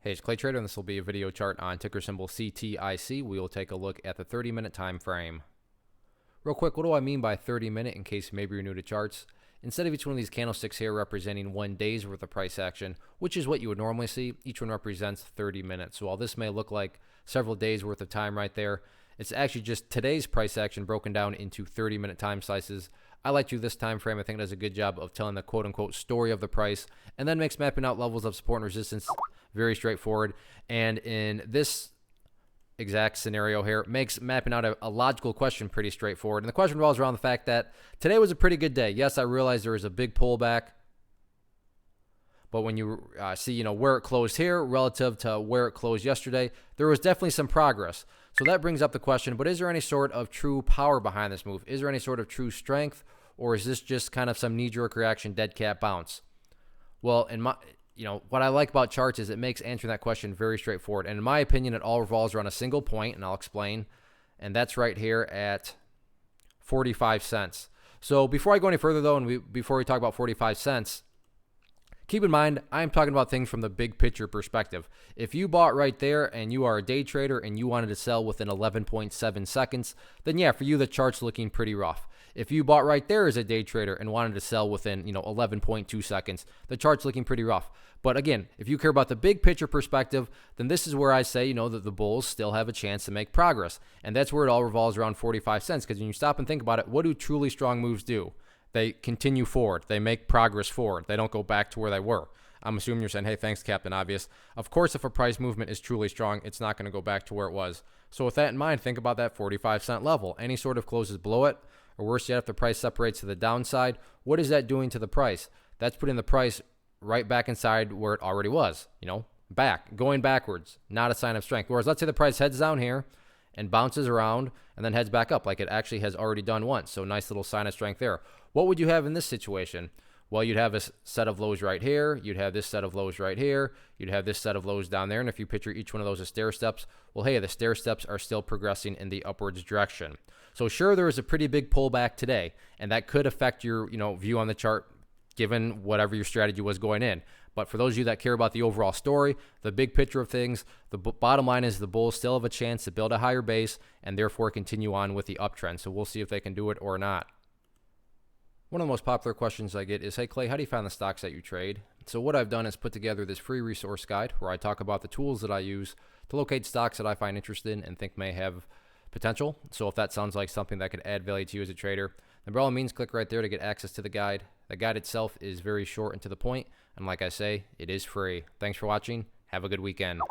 Hey, it's Clay Trader, and this will be a video chart on ticker symbol CTIC. We will take a look at the 30-minute time frame. Real quick, what do I mean by 30-minute in case maybe you're new to charts? Instead of each one of these candlesticks here representing 1 day's worth of price action, which is what you would normally see, each one represents 30 minutes. So while this may look like several days worth of time right there, it's actually just today's price action broken down into 30-minute time slices. I like to this time frame. I think it does a good job of telling the quote-unquote story of the price, and then makes mapping out levels of support and resistance very straightforward. And in this exact scenario here, makes mapping out a logical question pretty straightforward. And the question revolves around the fact that today was a pretty good day. Yes, I realize there was a big pullback, but when you see, where it closed here relative to where it closed yesterday, there was definitely some progress. So that brings up the question, but is there any sort of true power behind this move? Is there any sort of true strength, or is this just kind of some knee-jerk reaction, dead cat bounce? Well, what I like about charts is it makes answering that question very straightforward. And in my opinion, it all revolves around a single point, and I'll explain. And that's right here at 45 cents. So before I go any further, though, and before we talk about 45 cents, keep in mind, I'm talking about things from the big picture perspective. If you bought right there and you are a day trader and you wanted to sell within 11.7 seconds, then yeah, for you, the chart's looking pretty rough. If you bought right there as a day trader and wanted to sell within, 11.2 seconds, the chart's looking pretty rough. But again, if you care about the big picture perspective, then this is where I say, that the bulls still have a chance to make progress. And that's where it all revolves around 45 cents. Because when you stop and think about it, what do truly strong moves do? They continue forward. They make progress forward. They don't go back to where they were. I'm assuming you're saying, hey, thanks, Captain Obvious. Of course, if a price movement is truly strong, it's not going to go back to where it was. So with that in mind, think about that 45 cent level. Any sort of closes below it, or worse yet, if the price separates to the downside, what is that doing to the price? That's putting the price right back inside where it already was, going backwards, not a sign of strength. Whereas let's say the price heads down here and bounces around and then heads back up like it actually has already done once. So nice little sign of strength there. What would you have in this situation? Well, you'd have a set of lows right here. You'd have this set of lows right here. You'd have this set of lows down there. And if you picture each one of those as stair steps, well, hey, the stair steps are still progressing in the upwards direction. So sure, there was a pretty big pullback today, and that could affect your, view on the chart given whatever your strategy was going in. But for those of you that care about the overall story, the big picture of things, the bottom line is the bulls still have a chance to build a higher base and therefore continue on with the uptrend. So we'll see if they can do it or not. One of the most popular questions I get is, hey, Clay, how do you find the stocks that you trade? So what I've done is put together this free resource guide where I talk about the tools that I use to locate stocks that I find interested in and think may have potential. So if that sounds like something that could add value to you as a trader, then by all means, click right there to get access to the guide. The guide itself is very short and to the point. And like I say, it is free. Thanks for watching. Have a good weekend.